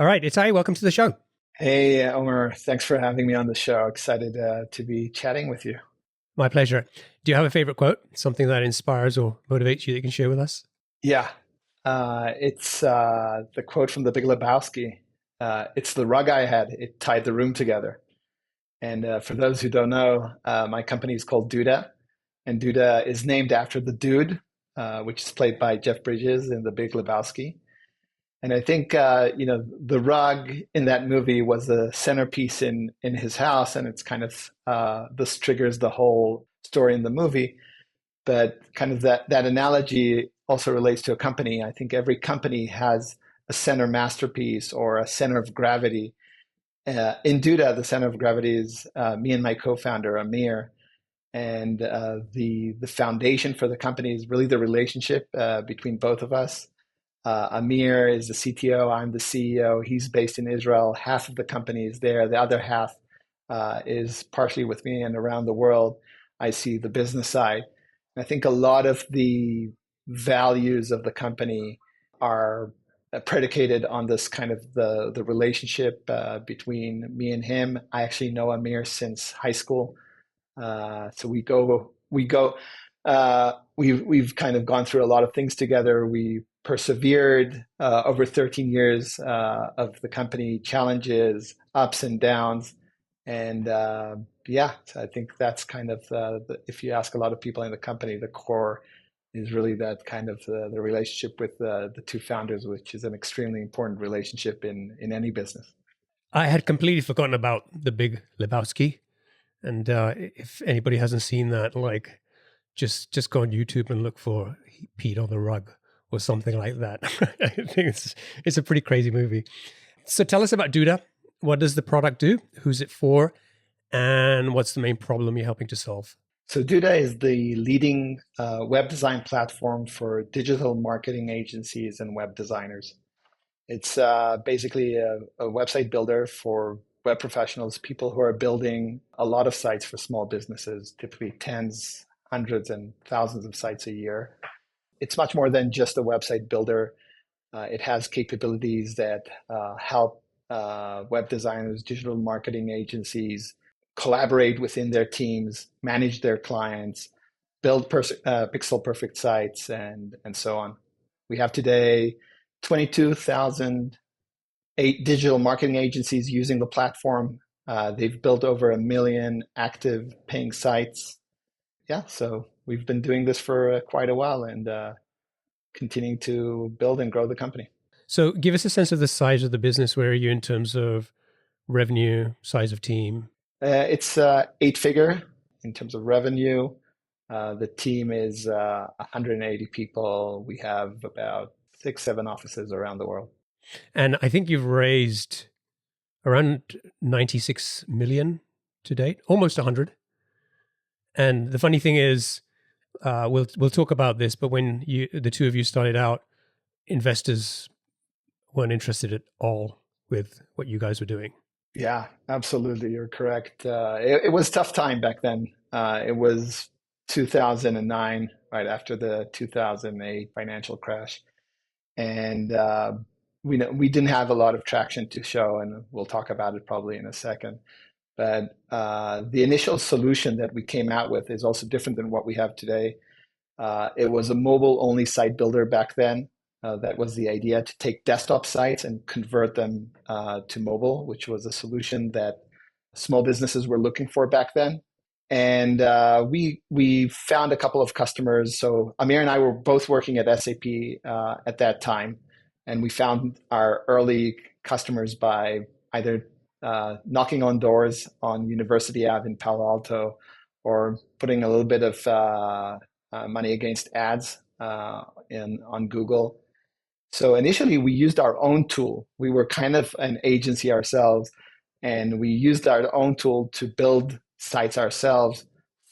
All right, Itai, welcome to the show. Hey, Omer, thanks for having me on the show. Excited to be chatting with you. My pleasure. Do you have a favorite quote? Something that inspires or motivates you that you can share with us? Yeah, it's the quote from The Big Lebowski. It's the rug I had. It tied the room together. And for those who don't know, my company is called Duda, and Duda is named after the dude, which is played by Jeff Bridges in The Big Lebowski. And I think the rug in that movie was the centerpiece in his house, and it's kind of this triggers the whole story in the movie. But kind of that analogy also relates to a company. I think every company has a center masterpiece or a center of gravity. In Duda, the center of gravity is me and my co-founder Amir, and the foundation for the company is really the relationship between both of us. Amir is the CTO. I'm the CEO. He's based in Israel. Half of the company is there. The other half is partially with me and around the world. I see the business side. I think a lot of the values of the company are predicated on this kind of the relationship between me and him. I actually know Amir since high school, so we've kind of gone through a lot of things together. We persevered over 13 years of the company challenges, ups and downs, and so I think that's kind of if you ask a lot of people in the company, the core is really that kind of the relationship with the two founders, which is an extremely important relationship in any business. I had completely forgotten about The Big Lebowski. And if anybody hasn't seen that, like, just go on YouTube and look for Pete on the Rug or something like that. I think it's a pretty crazy movie. So tell us about Duda. What does the product do? Who's it for? And what's the main problem you're helping to solve? So Duda is the leading web design platform for digital marketing agencies and web designers. It's basically a website builder for web professionals, people who are building a lot of sites for small businesses, typically tens, hundreds, and thousands of sites a year. It's much more than just a website builder. It has capabilities that help web designers, digital marketing agencies collaborate within their teams, manage their clients, build pixel perfect sites, and so on. We have today 22,000 digital marketing agencies using the platform. They've built over 1 million active paying sites. Yeah, so we've been doing this for quite a while and continuing to build and grow the company. So give us a sense of the size of the business. Where are you in terms of revenue, size of team? It's 8-figure in terms of revenue. The team is 180 people. We have about 6-7 offices around the world. And I think you've raised around 96 million to date, almost 100. And the funny thing is, we'll talk about this, but when the two of you started out, investors weren't interested at all with what you guys were doing. Yeah, absolutely. You're correct. It was a tough time back then. It was 2009, right after the 2008 financial crash. And we didn't have a lot of traction to show, and we'll talk about it probably in a second. But the initial solution that we came out with is also different than what we have today. It was a mobile-only site builder back then. That was the idea, to take desktop sites and convert them to mobile, which was a solution that small businesses were looking for back then. And we found a couple of customers. So Amir and I were both working at SAP at that time, and we found our early customers by either knocking on doors on University Ave in Palo Alto, or putting a little bit of money against ads on Google. So initially, we used our own tool. We were kind of an agency ourselves, and we used our own tool to build sites ourselves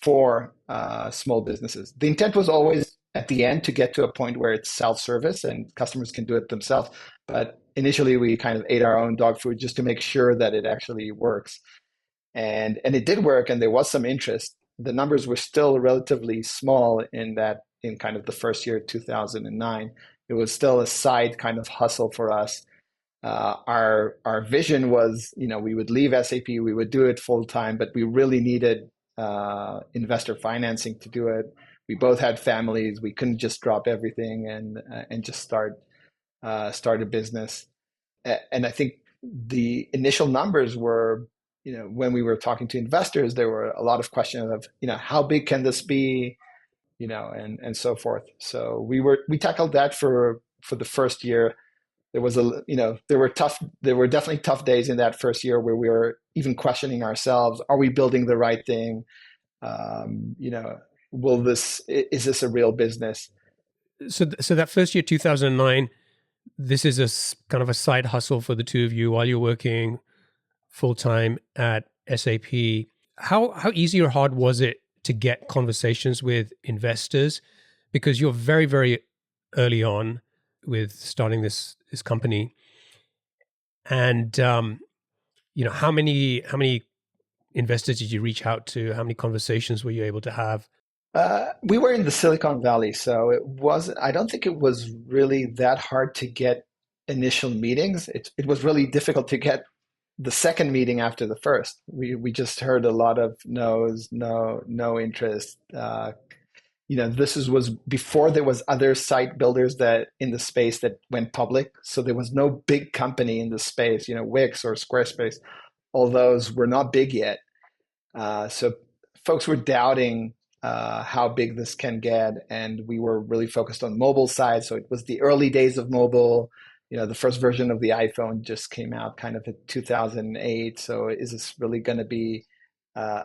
for small businesses. The intent was always at the end to get to a point where it's self-service and customers can do it themselves. But initially, we kind of ate our own dog food just to make sure that it actually works. And it did work, and there was some interest. The numbers were still relatively small in kind of the first year, 2009. It was still a side kind of hustle for us. Our vision was, we would leave SAP, we would do it full time, but we really needed investor financing to do it. We both had families. We couldn't just drop everything and just start a business. And I think the initial numbers were, when we were talking to investors, there were a lot of questions of, how big can this be, and so forth. So we tackled that for the first year. There was there were definitely tough days in that first year where we were even questioning ourselves: Are we building the right thing? Um, you know, is this a real business? So that first year, 2009, this is kind of a side hustle for the two of you while you're working full time at SAP. How easy or hard was it to get conversations with investors? Because you're very, very early on with starting this company, and how many investors did you reach out to? How many conversations were you able to have? We were in the Silicon Valley, so it wasn't. I don't think it was really that hard to get initial meetings. It was really difficult to get the second meeting after the first. We just heard a lot of no's, no interest. Was before there was other site builders that in the space that went public. So there was no big company in the space, Wix or Squarespace. All those were not big yet. So folks were doubting how big this can get, and we were really focused on mobile side. So it was the early days of mobile. The first version of the iPhone just came out kind of in 2008. So is this really going to be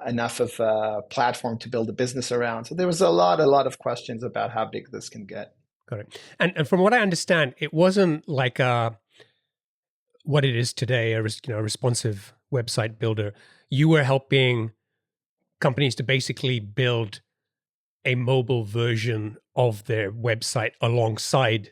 enough of a platform to build a business around? So there was a lot of questions about how big this can get. Got it. And from what I understand, it wasn't like what it is today, a responsive website builder. You were helping companies to basically build a mobile version of their website alongside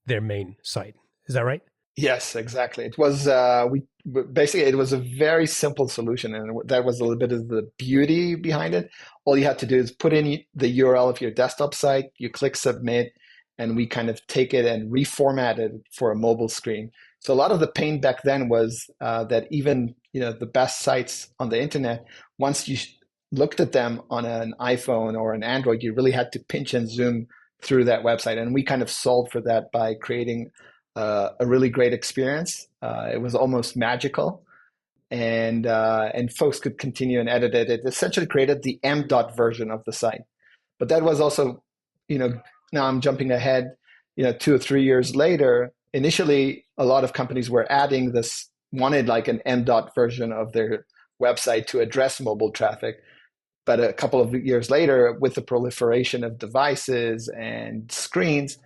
their main site. Is that right? Yes, exactly. It was we basically it was a very simple solution, and that was a little bit of the beauty behind it. All you had to do is put in the URL of your desktop site, you click submit, and we kind of take it and reformat it for a mobile screen. So a lot of the pain back then was that even the best sites on the internet, once you looked at them on an iPhone or an Android, you really had to pinch and zoom through that website, and we kind of solved for that by creating a really great experience. It was almost magical, and folks could continue and edit it. It essentially created the M dot version of the site. But that was also, now I'm jumping ahead, 2 or 3 years later. Initially, a lot of companies were adding this, wanted like an M dot version of their website to address mobile traffic. But a couple of years later, with the proliferation of devices and screens,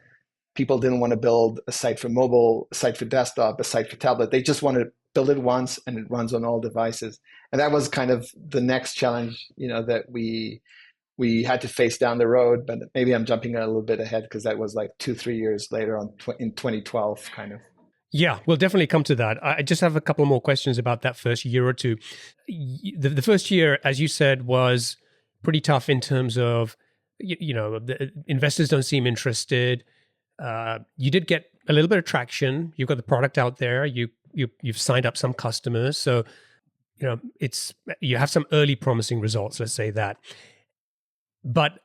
people didn't want to build a site for mobile, a site for desktop, a site for tablet. They just want to build it once and it runs on all devices. And that was kind of the next challenge, that we had to face down the road. But maybe I'm jumping a little bit ahead because that was like 2, 3 years later in 2012, kind of. Yeah, we'll definitely come to that. I just have a couple more questions about that first year or two. The first year, as you said, was pretty tough in terms of, the investors don't seem interested. You did get a little bit of traction. You've got the product out there. You've signed up some customers. So, you have some early promising results, let's say that. But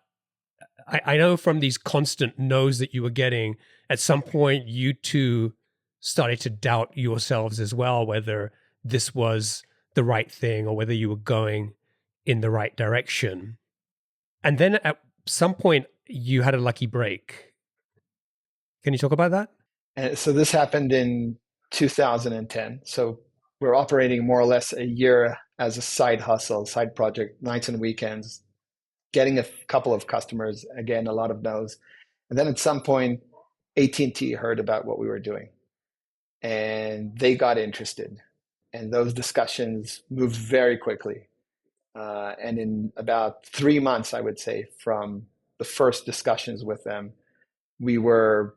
I know from these constant no's that you were getting, at some point you too started to doubt yourselves as well, whether this was the right thing or whether you were going in the right direction. And then at some point you had a lucky break. Can you talk about that? And so this happened in 2010. So we're operating more or less a year as a side hustle, side project, nights and weekends, getting a couple of customers, again, a lot of no's. And then at some point, AT&T heard about what we were doing and they got interested. And those discussions moved very quickly. And in about 3 months, I would say, from the first discussions with them, we were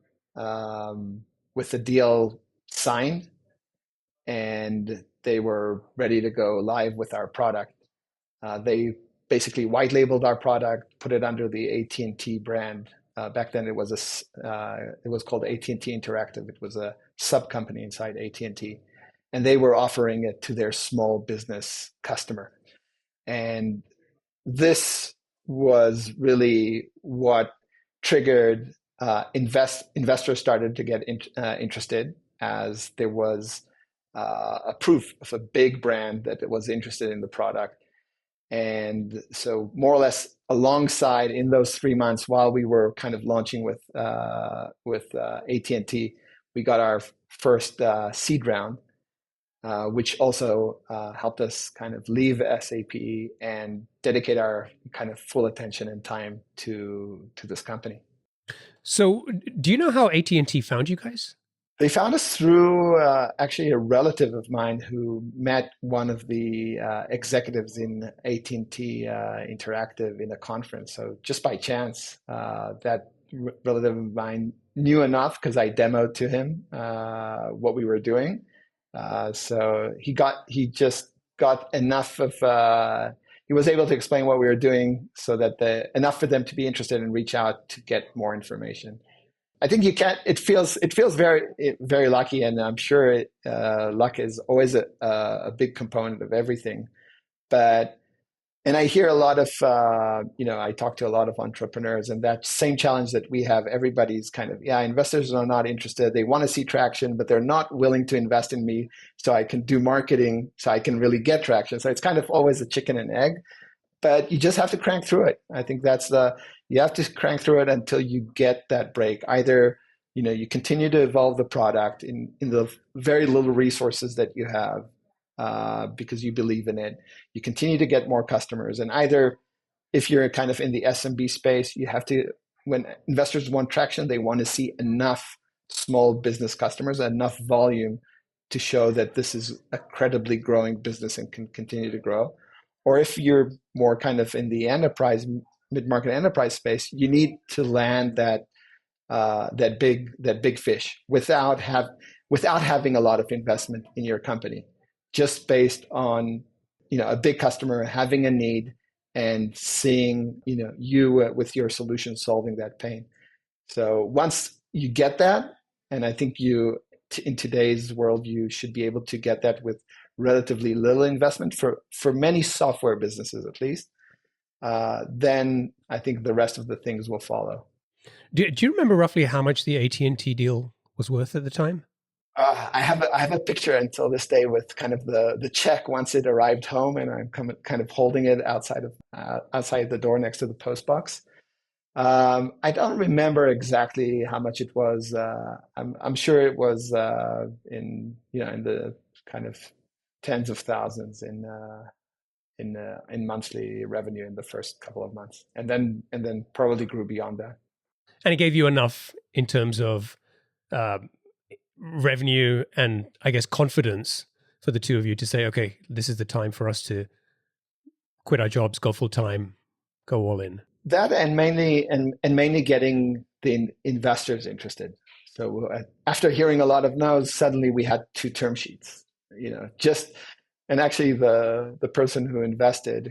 with the deal signed and they were ready to go live with our product. They basically white labeled our product, put it under the AT&T brand, back then it was it was called AT&T Interactive. It was a sub company inside AT&T, and they were offering it to their small business customer. And this was really what triggered investors started to get interested, as there was a proof of a big brand that was interested in the product. And so more or less alongside in those 3 months while we were kind of launching with AT&T, we got our first seed round, which also helped us kind of leave SAP and dedicate our kind of full attention and time to this company. So, do you know how AT&T found you guys? They found us through actually a relative of mine who met one of the executives in AT&T Interactive in a conference. So just by chance, that relative of mine knew enough because I demoed to him what we were doing. So he just got enough of he was able to explain what we were doing so that enough for them to be interested and reach out to get more information. I think you can't. It feels very very lucky, and I'm sure luck is always a big component of everything. But and I hear a lot of I talk to a lot of entrepreneurs, and that same challenge that we have. Everybody's kind of investors are not interested. They want to see traction, but they're not willing to invest in me, so I can do marketing, so I can really get traction. So it's kind of always a chicken and egg. But you just have to crank through it. I think you have to crank through it until you get that break. Either, you continue to evolve the product in the very little resources that you have because you believe in it. You continue to get more customers. And either if you're kind of in the SMB space, you have to, when investors want traction, they want to see enough small business customers, enough volume to show that this is a credibly growing business and can continue to grow. Or if you're more kind of in the enterprise, mid-market enterprise space, you need to land that big fish without having a lot of investment in your company, just based on a big customer having a need and seeing you with your solution solving that pain. So once you get that, and I think in today's world you should be able to get that with relatively little investment for many software businesses, at least, then I think the rest of the things will follow. Do you remember roughly how much the AT&T deal was worth at the time? I have a picture until this day with kind of the check once it arrived home, and I'm kind of holding it outside the door next to the post box. I don't remember exactly how much it was. I'm sure it was in the kind of tens of thousands in monthly revenue in the first couple of months, and then probably grew beyond that. And it gave you enough in terms of revenue and, I guess, confidence for the two of you to say, okay, this is the time for us to quit our jobs, go full time, go all in. That and mainly getting the investors interested. So after hearing a lot of no's, suddenly we had 2 term sheets. And actually the person who invested,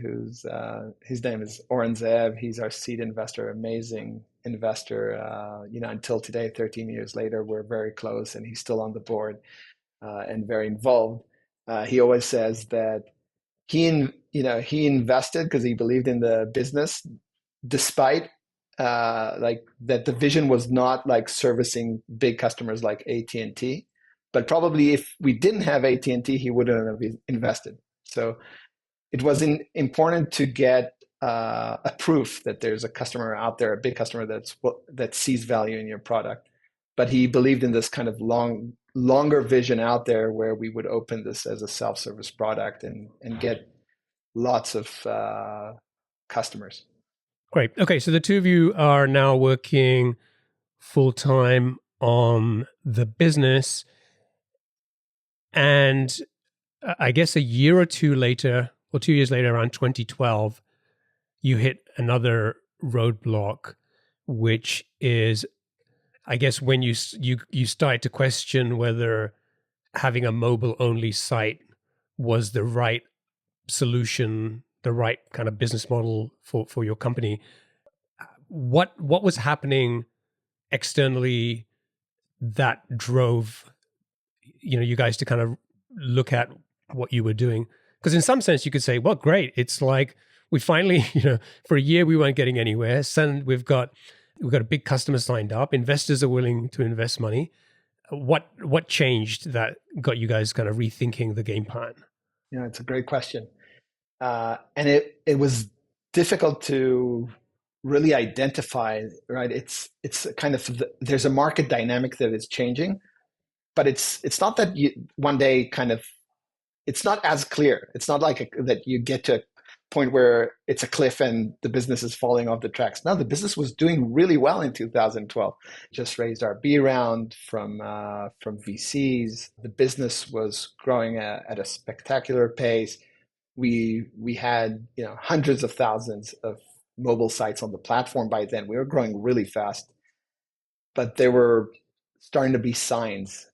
his name is Oren Zev, he's our seed investor, amazing investor. Until today, 13 years later, we're very close, and he's still on the board and very involved. He always says that he invested because he believed in the business, despite like that the vision was not like servicing big customers like AT&T. But probably if we didn't have AT&T, he wouldn't have invested. So it was important to get a proof that there's a customer out there, a big customer that sees value in your product. But he believed in this kind of longer vision out there, where we would open this as a self-service product and get lots of customers. Great. Okay, so the two of you are now working full-time on the business. And I guess a year or 2 years later, around 2012, you hit another roadblock, which is, I guess, when you start to question whether having a mobile-only site was the right solution, the right kind of business model for your company. what was happening externally that drove you guys to kind of look at what you were doing? Because in some sense, you could say, well, great. It's like we finally, for a year we weren't getting anywhere. Suddenly we've got a big customer signed up. Investors are willing to invest money. What changed that got you guys kind of rethinking the game plan? It's a great question. And it was difficult to really identify, right? It's kind of there's a market dynamic that is changing, but it's not that you one day kind of it's not as clear. It's not like that you get to a point where it's a cliff and the business is falling off the tracks. No, the business was doing really well in 2012. Just raised our B round from VCs. The business was growing at a spectacular pace. We had hundreds of thousands of mobile sites on the platform by then. We were growing really fast, but there were starting to be signs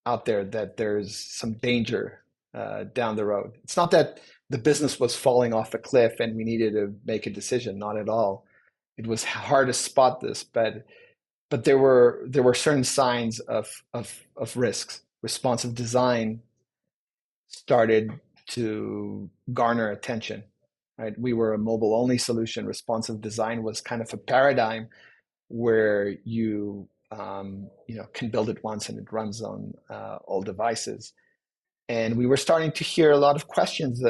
out there that there's some danger down the road. It's not that the business was falling off a cliff and we needed to make a decision. Not at all. It was hard to spot this, but there were certain signs of risks. Responsive design started to garner attention. Right, we were a mobile-only solution. Responsive design was kind of a paradigm where you can build it once and it runs on all devices. And we were starting to hear a lot of questions.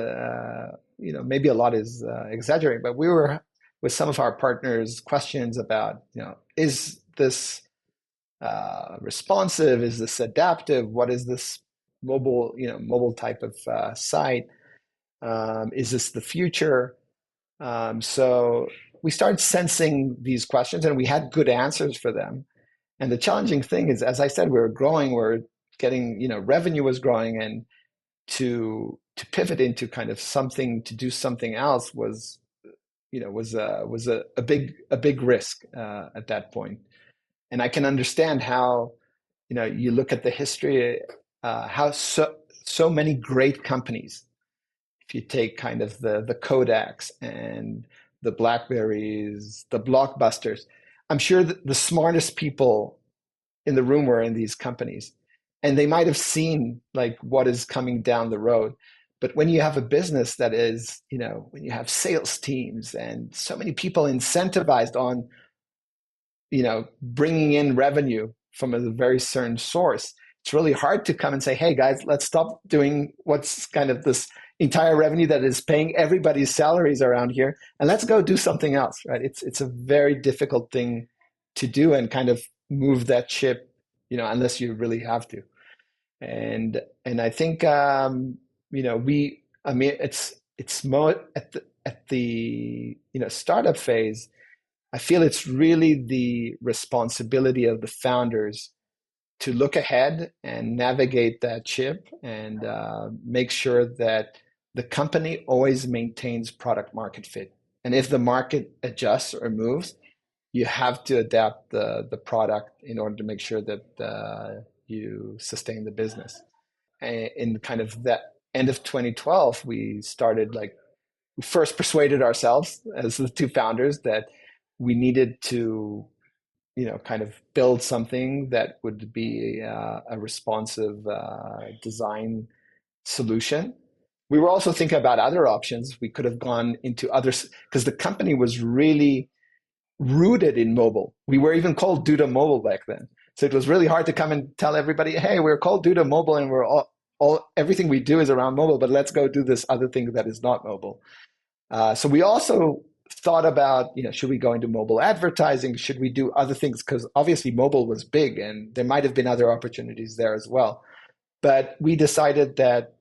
Maybe a lot is exaggerating, but we were with some of our partners questions about, is this responsive? Is this adaptive? What is this mobile type of site? Is this the future? So we started sensing these questions, and we had good answers for them. And the challenging thing is, as I said, we were growing, we're getting, revenue was growing, and to pivot into kind of something, to do something else was a big risk at that point. And I can understand how, you look at the history, how so many great companies, if you take kind of the Kodaks and the Blackberries, the Blockbusters, I'm sure that the smartest people in the room were in these companies, and they might have seen like what is coming down the road. But when you have a business that is, when you have sales teams and so many people incentivized on, bringing in revenue from a very certain source, it's really hard to come and say, hey guys, let's stop doing what's kind of this entire revenue that is paying everybody's salaries around here, and let's go do something else, right? It's a very difficult thing to do and kind of move that ship, unless you really have to. And I think it's more at the startup phase. I feel it's really the responsibility of the founders to look ahead and navigate that ship and make sure that the company always maintains product market fit. And if the market adjusts or moves, you have to adapt the product in order to make sure that you sustain the business. And in kind of that end of 2012, we first persuaded ourselves as the two founders that we needed to kind of build something that would be a responsive design solution. We were also thinking about other options. We could have gone into others because the company was really rooted in mobile. We were even called Duda Mobile back then. So it was really hard to come and tell everybody, hey, we're called Duda Mobile and we're everything we do is around mobile, but let's go do this other thing that is not mobile. So we also thought about, should we go into mobile advertising? Should we do other things? Because obviously mobile was big and there might have been other opportunities there as well. But we decided that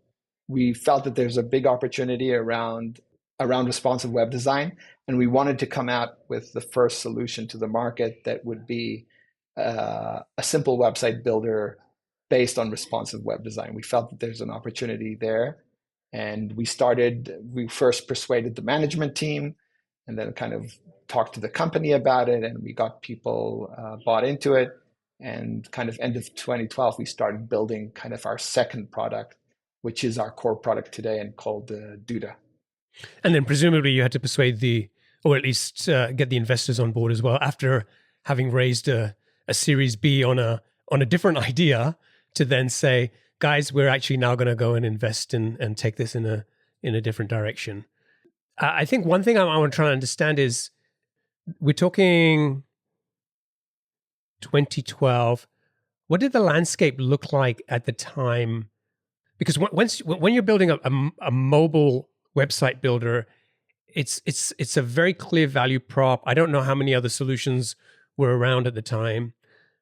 we felt that there's a big opportunity around responsive web design, and we wanted to come out with the first solution to the market that would be a simple website builder based on responsive web design. We felt that there's an opportunity there, and we first persuaded the management team and then kind of talked to the company about it, and we got people bought into it. And kind of end of 2012, we started building kind of our second product, which is our core product today and called Duda. And then presumably you had to persuade the or at least get the investors on board as well after having raised a Series B on a different idea, to then say, guys, we're actually now going to go and invest and take this in a different direction. I think one thing I want to try and understand is, we're talking 2012. What did the landscape look like at the time? Because when you're building a mobile website builder, it's a very clear value prop. I don't know how many other solutions were around at the time,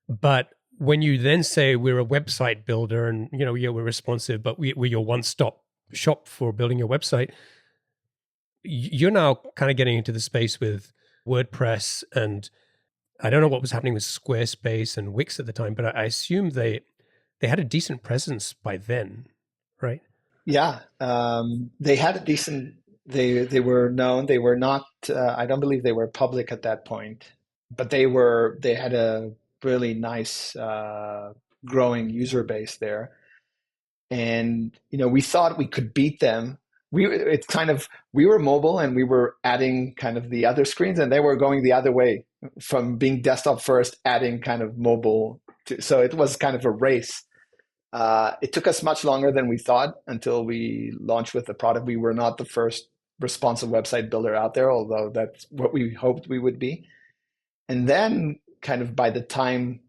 but when you then say we're a website builder and yeah, we're responsive, but we're your one-stop shop for building your website, you're now kind of getting into the space with WordPress, and I don't know what was happening with Squarespace and Wix at the time, but I assume they had a decent presence by then, right? Yeah, they had a decent. They were known. They were not. I don't believe they were public at that point, but they had a really nice growing user base there, and we thought we could beat them. We were mobile and we were adding kind of the other screens, and they were going the other way from being desktop first, adding kind of mobile. So it was kind of a race. It took us much longer than we thought until we launched with the product. We were not the first responsive website builder out there, although that's what we hoped we would be. And then kind of by the time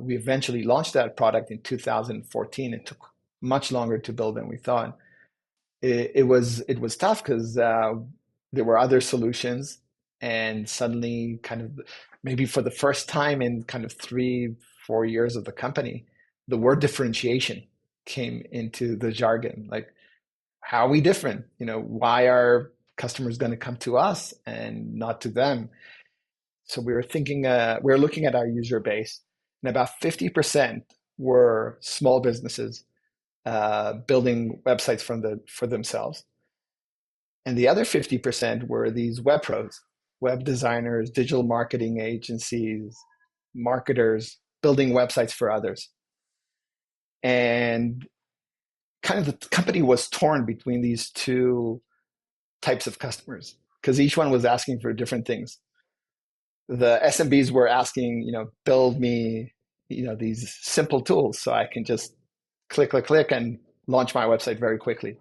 we eventually launched that product in 2014, it took much longer to build than we thought. It was tough because there were other solutions, and suddenly kind of maybe for the first time in kind of 3-4 years of the company, the word differentiation came into the jargon. Like, how are we different? Why are customers going to come to us and not to them? So we were looking at our user base, and about 50% were small businesses building websites for themselves. And the other 50% were these web pros, web designers, digital marketing agencies, marketers, building websites for others. And kind of the company was torn between these two types of customers because each one was asking for different things. The SMBs were asking, build me, these simple tools so I can just click, click, click and launch my website very quickly.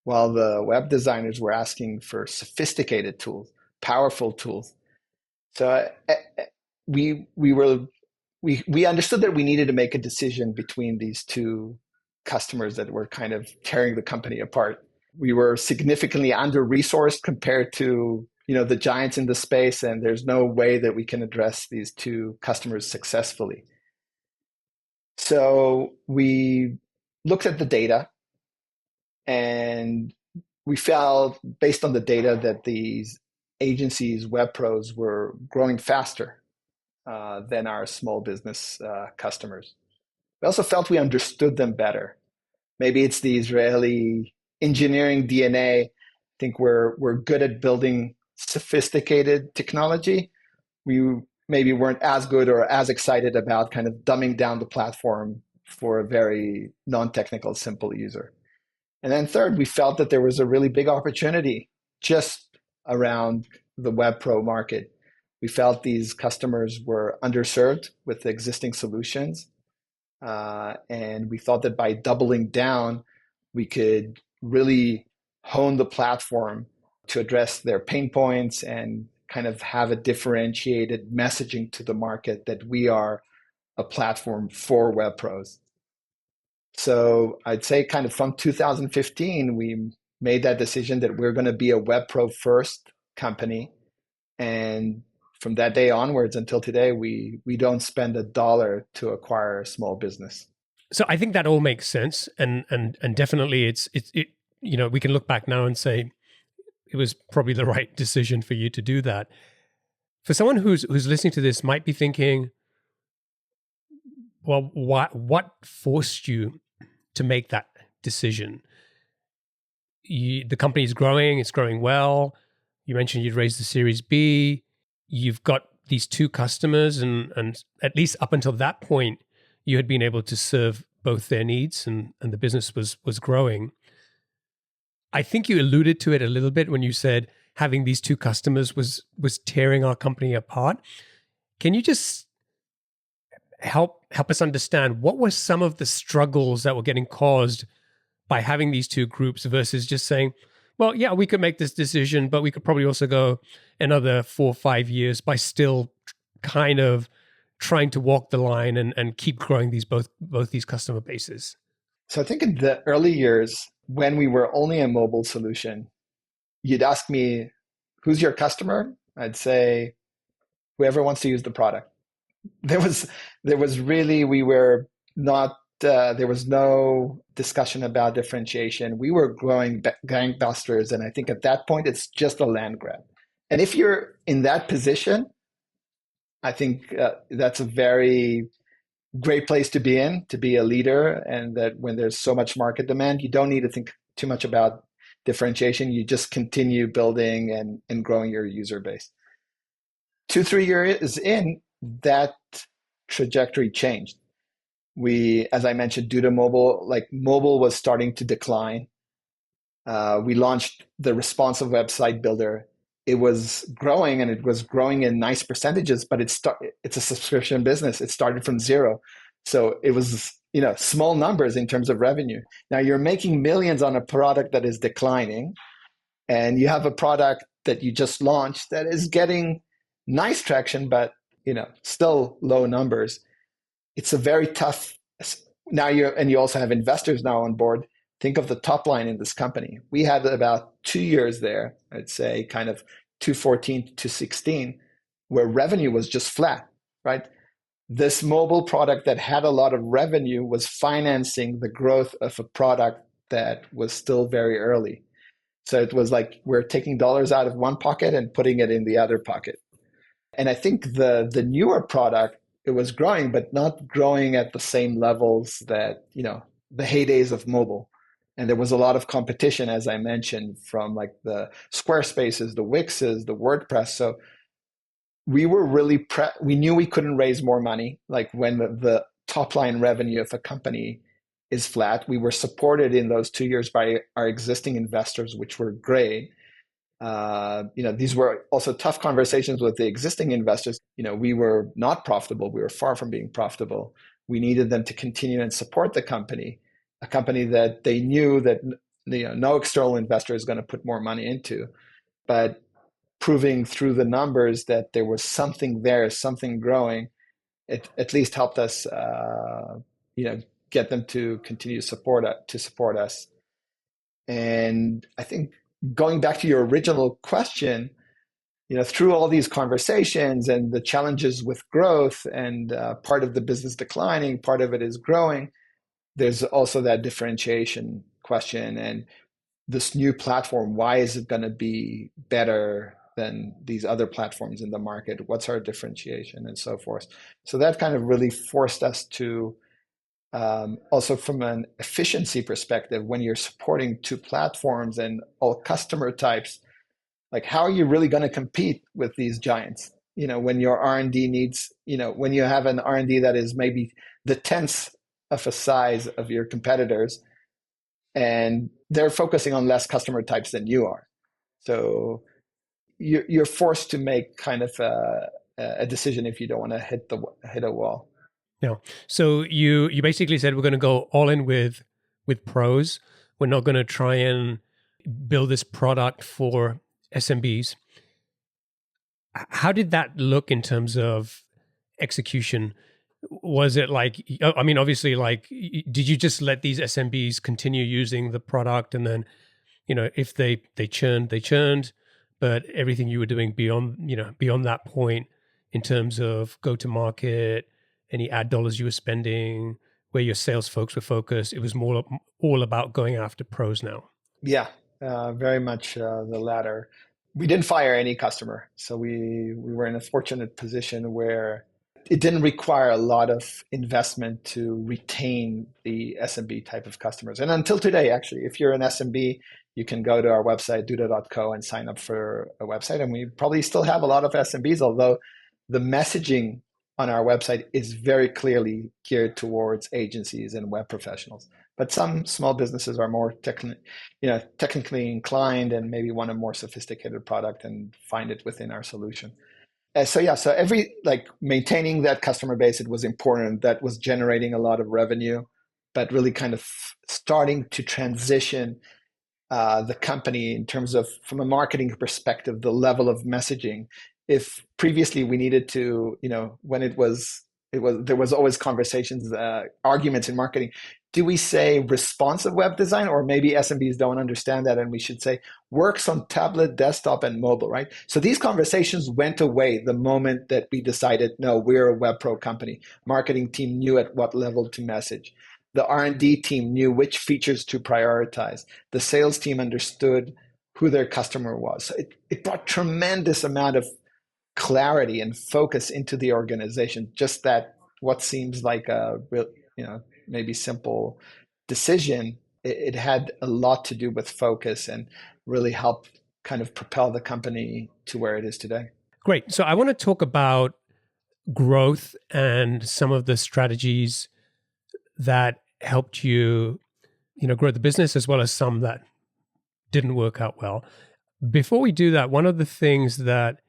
While the web designers were asking for sophisticated tools, powerful tools. So we understood that we needed to make a decision between these two customers that were kind of tearing the company apart. We were significantly under-resourced compared to the giants in the space, and there's no way that we can address these two customers successfully. So we looked at the data, and we felt, based on the data, that these agencies, web pros, were growing faster than our small business customers. We also felt we understood them better. Maybe it's the Israeli engineering DNA. I think we're good at building sophisticated technology. We maybe weren't as good or as excited about kind of dumbing down the platform for a very non-technical, simple user. And then third, we felt that there was a really big opportunity just around the web pro market. We felt these customers were underserved with the existing solutions. And we thought that by doubling down, we could really hone the platform to address their pain points and kind of have a differentiated messaging to the market that we are a platform for web pros. So I'd say kind of from 2015, we made that decision that we're going to be a web pro first company. And from that day onwards until today, we don't spend $1 to acquire a small business. So I think that all makes sense, and definitely it we can look back now and say it was probably the right decision for you to do that. For someone who's listening to this, might be thinking, well, what forced you to make that decision? The company is growing; it's growing well. You mentioned you'd raised the Series B. You've got these two customers, and at least up until that point, you had been able to serve both their needs, and the business was growing. I think you alluded to it a little bit when you said, having these two customers was tearing our company apart. Can you just help us understand what were some of the struggles that were getting caused by having these two groups versus just saying, well, yeah, we could make this decision, but we could probably also go another 4 or 5 years by still kind of trying to walk the line and keep growing these both these customer bases? So I think in the early years, when we were only a mobile solution, you'd ask me, who's your customer? I'd say, whoever wants to use the product. There was really, we were not, there was no discussion about differentiation. We were growing gangbusters. And I think at that point, it's just a land grab. And if you're in that position, I think that's a very great place to be in, to be a leader. And that when there's so much market demand, you don't need to think too much about differentiation. You just continue building and growing your user base. 2-3 years in, that trajectory changed. We, as I mentioned, Duda mobile, like mobile was starting to decline. We launched the responsive website builder. It was growing, and it was growing in nice percentages, but it's a subscription business. It started from zero. So it was, small numbers in terms of revenue. Now you're making millions on a product that is declining, and you have a product that you just launched that is getting nice traction, but still low numbers. It's a very tough. Now you also have investors now on board. Think of the top line in this company. We had about 2 years there, I'd say kind of 2014 to 2016, where revenue was just flat, right? This mobile product that had a lot of revenue was financing the growth of a product that was still very early. So it was like we're taking dollars out of one pocket and putting it in the other pocket. And I think the newer product, it was growing, but not growing at the same levels that, the heydays of mobile. And there was a lot of competition, as I mentioned, from like the Squarespaces, the Wixes, the WordPress. So we were really, we knew we couldn't raise more money. Like when the top line revenue of a company is flat, we were supported in those 2 years by our existing investors, which were great. These were also tough conversations with the existing investors. We were not profitable. We were far from being profitable. We needed them to continue and support the company, a company that they knew that no external investor is going to put more money into, but proving through the numbers that there was something there, something growing, it at least helped us, get them to continue to support us. And I think going back to your original question, through all these conversations and the challenges with growth and part of the business declining, part of it is growing, there's also that differentiation question. And this new platform, why is it going to be better than these other platforms in the market? What's our differentiation and so forth? So that kind of really forced us to also from an efficiency perspective, when you're supporting two platforms and all customer types, like how are you really going to compete with these giants? When your R&D needs, when you have an R&D that is maybe the tenth of a size of your competitors, and they're focusing on less customer types than you are. So you're forced to make kind of a decision if you don't want to hit a wall. Yeah. So you basically said we're going to go all in with pros. We're not going to try and build this product for SMBs. How did that look in terms of execution? Was it like, I mean, obviously, like, did you just let these SMBs continue using the product, and then, if they churned, they churned, but everything you were doing beyond that point in terms of go to market, any ad dollars you were spending, where your sales folks were focused, it was more all about going after pros now? Yeah, very much the latter. We didn't fire any customer. So we were in a fortunate position where it didn't require a lot of investment to retain the SMB type of customers. And until today, actually, if you're an SMB, you can go to our website, duda.co, and sign up for a website. And we probably still have a lot of SMBs, although the messaging on our website is very clearly geared towards agencies and web professionals. But some small businesses are more technically inclined and maybe want a more sophisticated product and find it within our solution. So every like maintaining that customer base, it was important. That was generating a lot of revenue, but really kind of starting to transition the company in terms of, from a marketing perspective, the level of messaging. If previously we needed to, when there was always conversations, arguments in marketing. Do we say responsive web design, or maybe SMBs don't understand that, and we should say works on tablet, desktop, and mobile, right? So these conversations went away the moment that we decided, no, we're a web pro company. Marketing team knew at what level to message. The R&D team knew which features to prioritize. The sales team understood who their customer was. So it brought tremendous amount of clarity and focus into the organization. Just that what seems like a real, maybe simple decision, it had a lot to do with focus and really helped kind of propel the company to where it is today. Great. So I want to talk about growth and some of the strategies that helped you, grow the business, as well as some that didn't work out well. Before we do that, one of the things that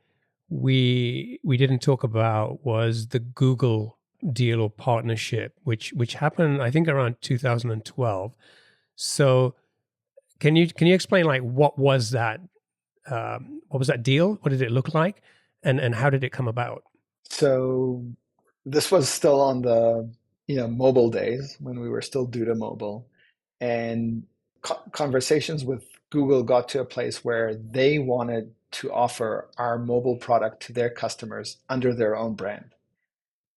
we didn't talk about was the Google deal or partnership, which happened, I think, around 2012. So can you explain, like, what was that deal? What did it look like, and how did it come about? So this was still on the mobile days when we were still Duda Mobile, and conversations with Google got to a place where they wanted to offer our mobile product to their customers under their own brand.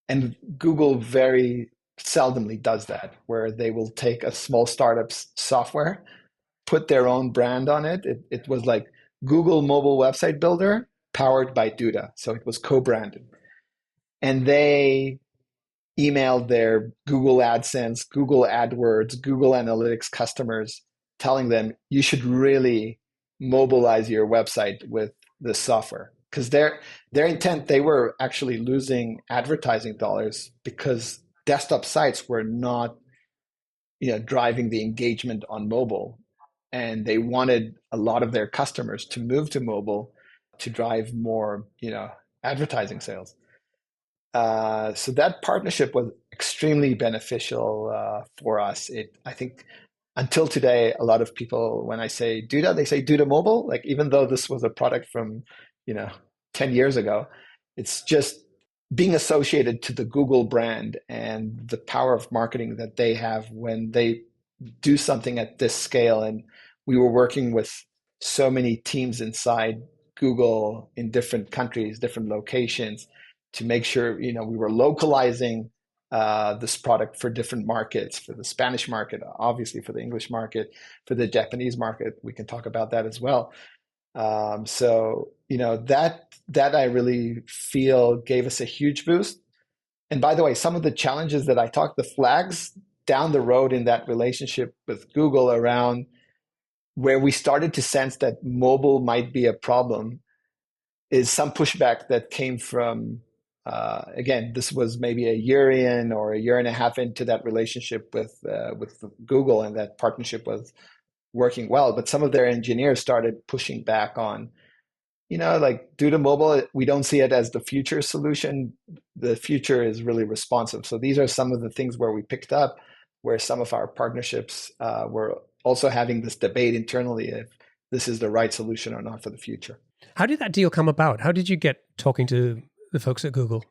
And Google very seldomly does that, where they will take a small startup's software, put their own brand on it. It was like Google Mobile Website Builder powered by Duda. So it was co-branded. And they emailed their Google AdSense, Google AdWords, Google Analytics customers, telling them you should really mobilize your website with this software. Because their intent, they were actually losing advertising dollars because desktop sites were not driving the engagement on mobile. And they wanted a lot of their customers to move to mobile to drive more advertising sales. So that partnership was extremely beneficial for us. I think until today, a lot of people, when I say Duda, they say Duda Mobile. Like, even though this was a product from 10 years ago, it's just being associated to the Google brand and the power of marketing that they have when they do something at this scale. And we were working with so many teams inside Google in different countries, different locations, to make sure we were localizing this product for different markets, for the Spanish market, obviously for the English market, for the Japanese market. We can talk about that as well. So that I really feel gave us a huge boost. And by the way, some of the challenges that I talked, the flags down the road in that relationship with Google around where we started to sense that mobile might be a problem, is some pushback that came from, again, this was maybe a year in or a year and a half into that relationship with Google, and that partnership was working well. But some of their engineers started pushing back on, like Duda Mobile, we don't see it as the future solution. The future is really responsive. So these are some of the things where we picked up, where some of our partnerships were also having this debate internally if this is the right solution or not for the future. How did that deal come about? How did you get talking to the folks at Google?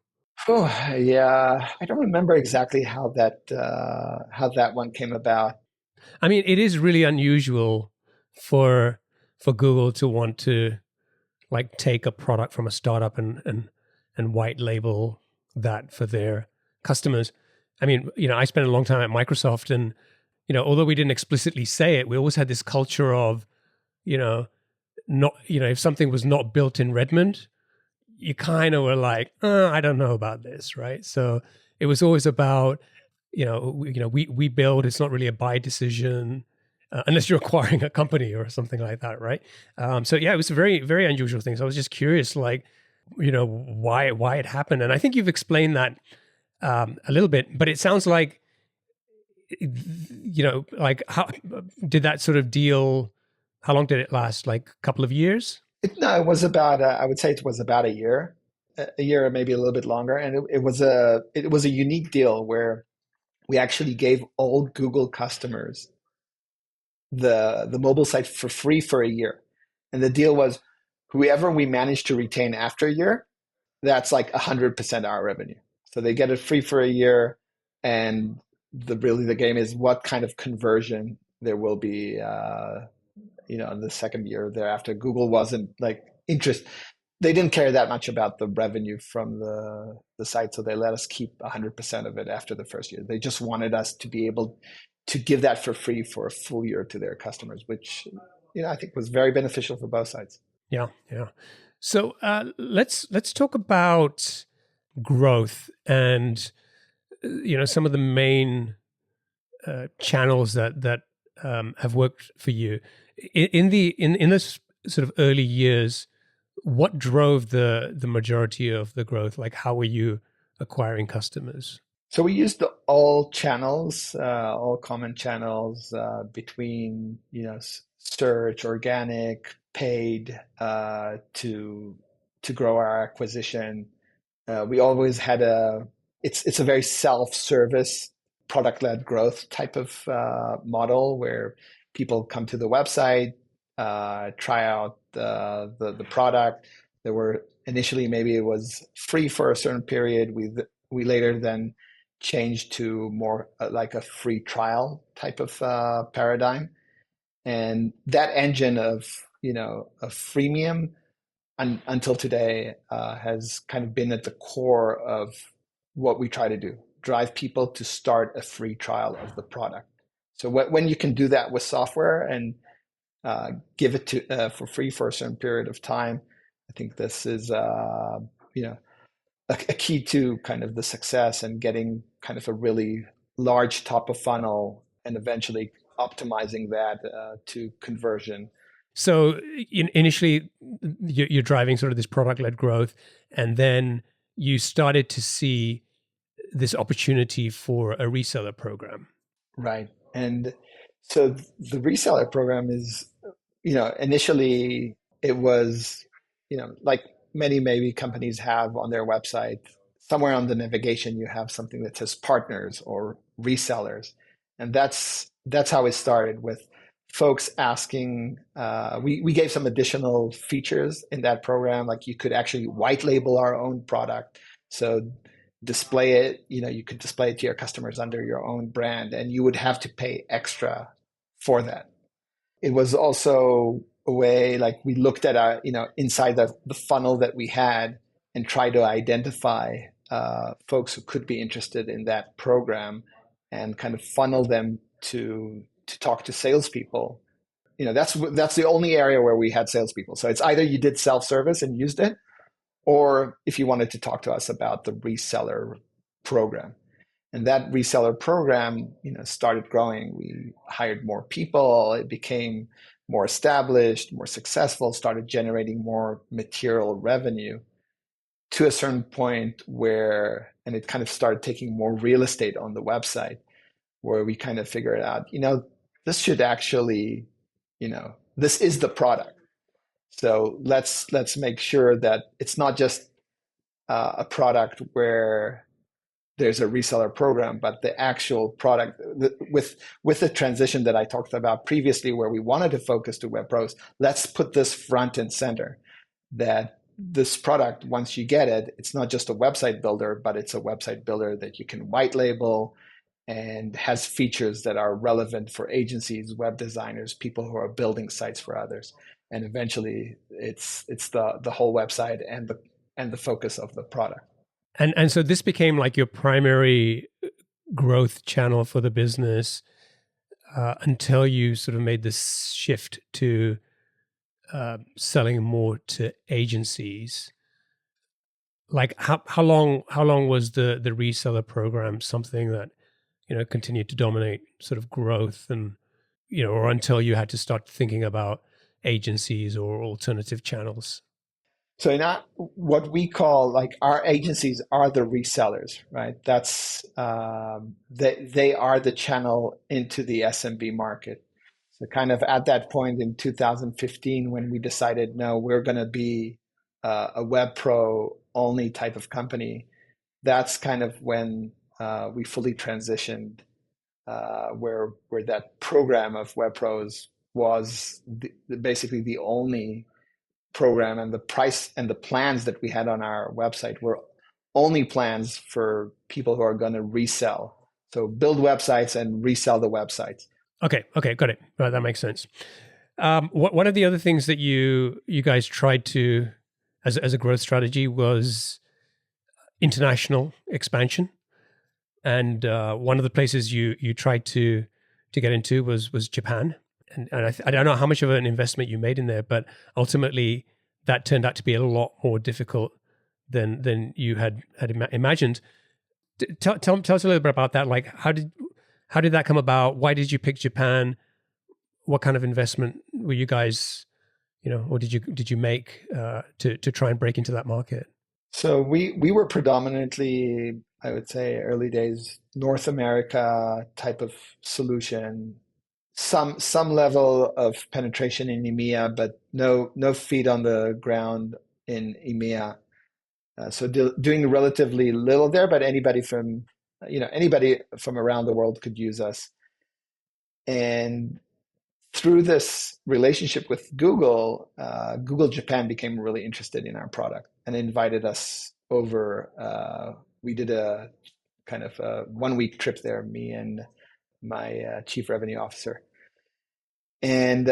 Oh, yeah, I don't remember exactly how that one came about. I mean, it is really unusual for Google to want to like take a product from a startup and white label that for their customers. I mean, I spent a long time at Microsoft, and although we didn't explicitly say it, we always had this culture of, not, if something was not built in Redmond, you kind of were like, I don't know about this, right? So it was always about, we build. It's not really a buy decision, unless you're acquiring a company or something like that, right? So yeah, it was a very, very unusual thing. So I was just curious, like, why it happened, and I think you've explained that a little bit. But it sounds like like how did that sort of deal? How long did it last? Like a couple of years? No, it was about, I would say it was about a year, or maybe a little bit longer. And it was a unique deal where we actually gave all Google customers the mobile site for free for a year. And the deal was whoever we managed to retain after a year, that's like 100% our revenue. So they get it free for a year, and the game is what kind of conversion there will be, in the second year thereafter. Google wasn't like interest. They didn't care that much about the revenue from the site, so they let us keep 100% of it after the first year. They just wanted us to be able to give that for free for a full year to their customers, which I think was very beneficial for both sides. Yeah, yeah. So let's talk about growth and some of the main channels that have worked for you in this sort of early years. What drove the majority of the growth? Like, how were you acquiring customers? So we used all channels, all common channels between search, organic, paid to grow our acquisition. We always had it's a very self-service, product-led growth type of model where people come to the website, try out the product. There were initially, maybe it was free for a certain period. We later then changed to more like a free trial type of paradigm. And that engine of freemium until today has kind of been at the core of what we try to do: drive people to start a free trial of the product. So when you can do that with software and give it to for free for a certain period of time, I think this is a key to kind of the success and getting kind of a really large top of funnel and eventually optimizing that to conversion. So initially, you're driving sort of this product-led growth, and then you started to see this opportunity for a reseller program. Right. And so the reseller program is, initially it was, like many maybe companies have on their website, somewhere on the navigation, you have something that says partners or resellers. And that's how it started, with folks asking. We gave some additional features in that program, like you could actually white label our own product. So display it, you could display it to your customers under your own brand, and you would have to pay extra for that. It was also a way, like, we looked at our, inside the funnel that we had and try to identify folks who could be interested in that program and kind of funnel them to talk to salespeople. That's the only area where we had salespeople. So it's either you did self-service and used it, or if you wanted to talk to us about the reseller program. And that reseller program, started growing. We hired more people. It became more established, more successful, started generating more material revenue to a certain point where, and it kind of started taking more real estate on the website, where we kind of figured out, this should actually, this is the product. So let's make sure that it's not just a product where there's a reseller program, but the actual product with the transition that I talked about previously, where we wanted to focus to web pros. Let's put this front and center, that this product, once you get it, it's not just a website builder, but it's a website builder that you can white label and has features that are relevant for agencies, web designers, people who are building sites for others. And eventually it's the whole website and the focus of the product. And so this became like your primary growth channel for the business until you sort of made this shift to selling more to agencies. Like how long was the reseller program something that continued to dominate sort of growth, and or until you had to start thinking about agencies or alternative channels? So not what we call like our agencies are the resellers, right? That's they are the channel into the SMB market. So kind of at that point in 2015, when we decided, no, we're going to be a web pro only type of company, that's kind of when we fully transitioned, where that program of web pros was basically the only program, and the price and the plans that we had on our website were only plans for people who are going to resell. So build websites and resell the websites. Okay, got it. Right, that makes sense. One of the other things that you guys tried to, as a growth strategy, was international expansion, and one of the places you tried to get into was Japan, and I don't know how much of an investment you made in there, but ultimately that turned out to be a lot more difficult than you had imagined. Tell us a little bit about that. Like, how did that come about? Why did you pick Japan? What kind of investment were you guys, or did you make to try and break into that market? So we were predominantly, I would say, early days North America type of solution. Some level of penetration in EMEA, but no feet on the ground in EMEA. So doing relatively little there, but anybody from around the world could use us. And through this relationship with Google, Google Japan became really interested in our product and invited us over. We did a kind of a 1 week trip there, me and my chief revenue officer. And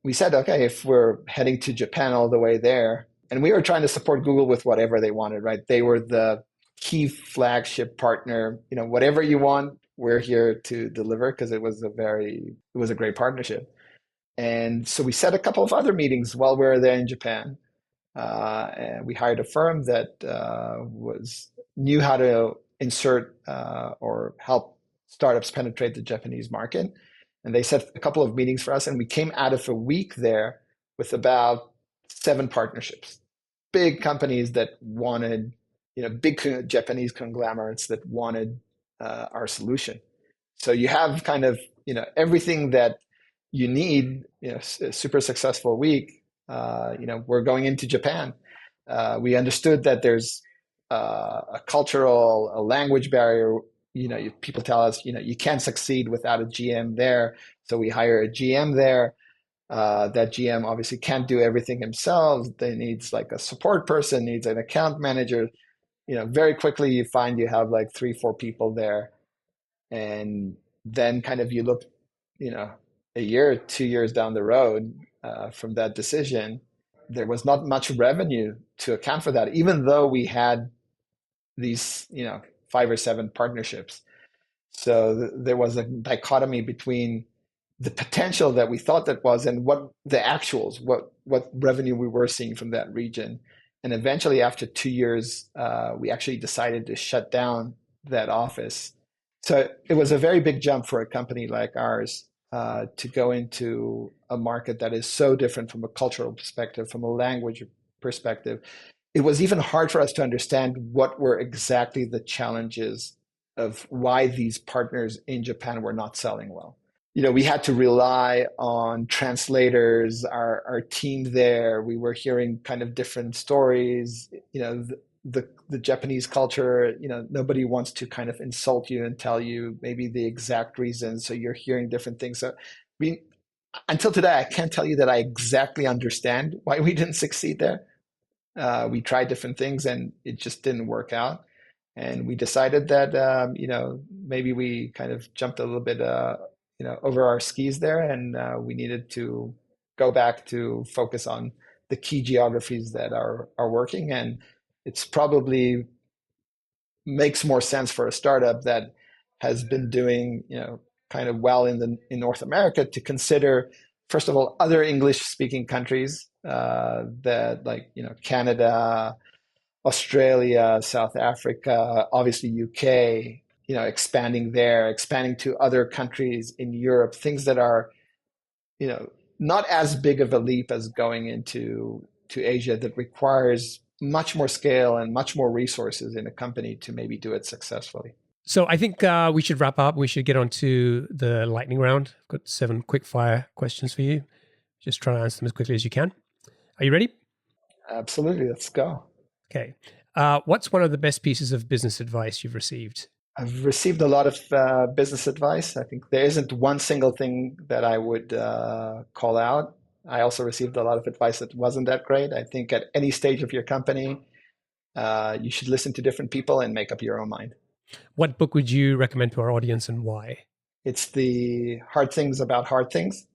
we said, okay, if we're heading to Japan all the way there, and we were trying to support Google with whatever they wanted, right? They were the key flagship partner. Whatever you want, we're here to deliver, because it was a great partnership. And so we set a couple of other meetings while we were there in Japan. And we hired a firm that knew how to insert or help startups penetrate the Japanese market. And they set a couple of meetings for us, and we came out of a week there with about 7 partnerships. Big companies that wanted, big Japanese conglomerates that wanted our solution. So you have kind of, everything that you need, a super successful week. We're going into Japan. We understood that there's a cultural, a language barrier. People tell us, you can't succeed without a GM there. So we hire a GM there. That GM obviously can't do everything himself. They needs like a support person, needs an account manager. Very quickly you find you have like 3-4 people there. And then kind of you look, a year, 2 years down the road from that decision, there was not much revenue to account for that, even though we had these, 5 or 7 partnerships. So there was a dichotomy between the potential that we thought that was and what the actuals, what revenue we were seeing from that region. And eventually, after 2 years, we actually decided to shut down that office. So it was a very big jump for a company like ours to go into a market that is so different from a cultural perspective, from a language perspective. It was even hard for us to understand what were exactly the challenges of why these partners in Japan were not selling well. We had to rely on translators, our team there. We were hearing kind of different stories. The Japanese culture, nobody wants to kind of insult you and tell you maybe the exact reason. So you're hearing different things. So, until today, I can't tell you that I exactly understand why we didn't succeed there. We tried different things and it just didn't work out. And we decided that, maybe we kind of jumped a little bit, over our skis there, and we needed to go back to focus on the key geographies that are working. And it's probably makes more sense for a startup that has been doing, kind of well in North America to consider, first of all, other English speaking countries that like, Canada, Australia, South Africa, obviously UK, expanding there, expanding to other countries in Europe, things that are, not as big of a leap as going into to Asia that requires much more scale and much more resources in a company to maybe do it successfully. So I think we should wrap up. We should get on to the lightning round. I've got 7 quick fire questions for you. Just try to answer them as quickly as you can. Are you ready? Absolutely. Let's go. Okay. What's one of the best pieces of business advice you've received? I've received a lot of business advice. I think there isn't one single thing that I would call out. I also received a lot of advice that wasn't that great. I think at any stage of your company, you should listen to different people and make up your own mind. What book would you recommend to our audience and why? It's The Hard Things About Hard Things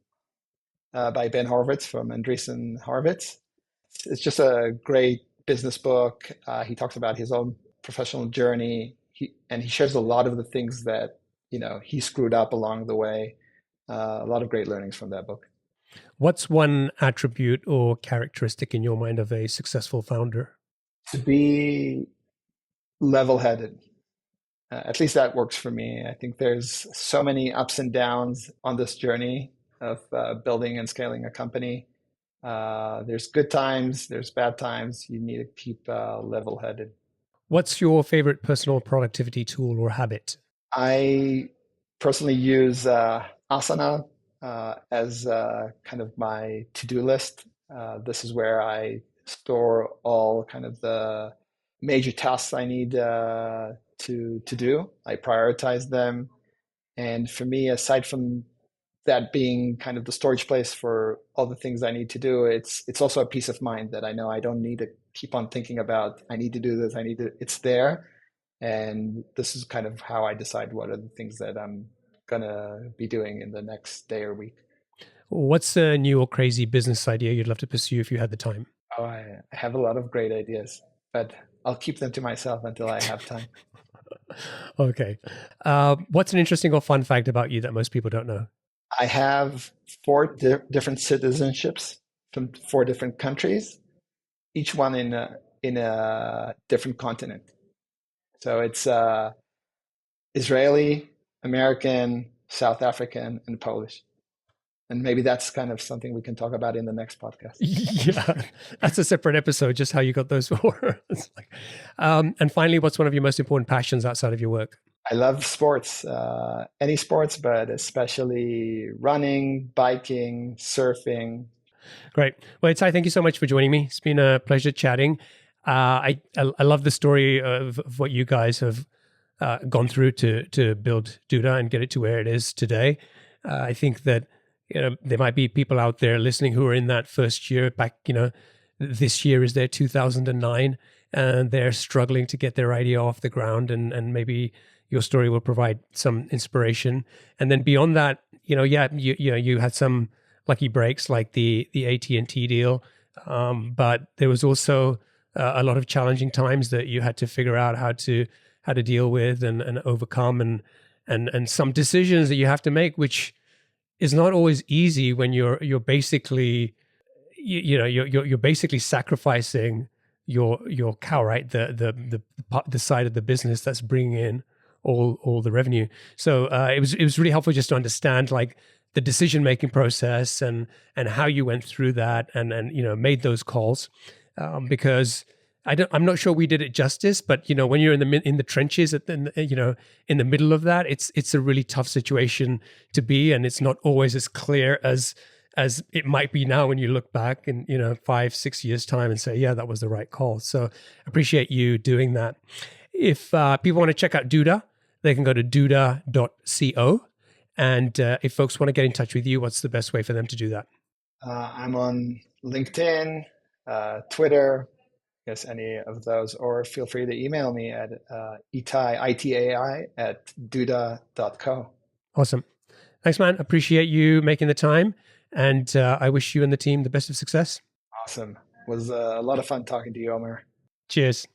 by Ben Horowitz from Andreessen Horowitz. It's just a great business book. He talks about his own professional journey, and he shares a lot of the things that he screwed up along the way. A lot of great learnings from that book. What's one attribute or characteristic in your mind of a successful founder? To be level-headed. At least that works for me. I think there's so many ups and downs on this journey of building and scaling a company. There's good times, there's bad times. You need to keep level-headed. What's your favorite personal productivity tool or habit? I personally use Asana as kind of my to-do list. This is where I store all kind of the major tasks I need to do. I prioritize them. And for me, aside from that being kind of the storage place for all the things I need to do, it's also a peace of mind that I know I don't need to keep on thinking about, I need to do this, it's there. And this is kind of how I decide what are the things that I'm going to be doing in the next day or week. What's a new or crazy business idea you'd love to pursue if you had the time? Oh, I have a lot of great ideas, but I'll keep them to myself until I have time. Okay. What's an interesting or fun fact about you that most people don't know? I have 4 different citizenships from 4 different countries, each one in a different continent. So it's Israeli, American, South African, and Polish. And maybe that's kind of something we can talk about in the next podcast. Yeah, that's a separate episode, just how you got those 4. And finally, what's one of your most important passions outside of your work? I love sports, any sports, but especially running, biking, surfing. Great. Well, Itai, thank you so much for joining me. It's been a pleasure chatting. I love the story of what you guys have gone through to build Duda and get it to where it is today. I think that there might be people out there listening who are in that first year back. This year is their 2009, and they're struggling to get their idea off the ground, and maybe your story will provide some inspiration. And then beyond that, you had some lucky breaks like the AT&T deal, but there was also a lot of challenging times that you had to figure out how to deal with and overcome, and some decisions that you have to make, which is not always easy when you're basically you're basically sacrificing your cow, right? The side of the business that's bringing in all the revenue. So it was really helpful just to understand like the decision making process and how you went through that and made those calls, because I'm not sure we did it justice, but when you're in the trenches in the middle of that, it's a really tough situation to be, and it's not always as clear as it might be now when you look back in 5-6 years time and say, yeah, that was the right call. So appreciate you doing that. If people want to check out Duda, they can go to duda.co. And if folks want to get in touch with you, what's the best way for them to do that? I'm on LinkedIn, Twitter, I guess any of those, or feel free to email me at Itai, Itai, at duda.co. Awesome. Thanks, man. Appreciate you making the time. And I wish you and the team the best of success. Awesome. It was a lot of fun talking to you, Omer. Cheers.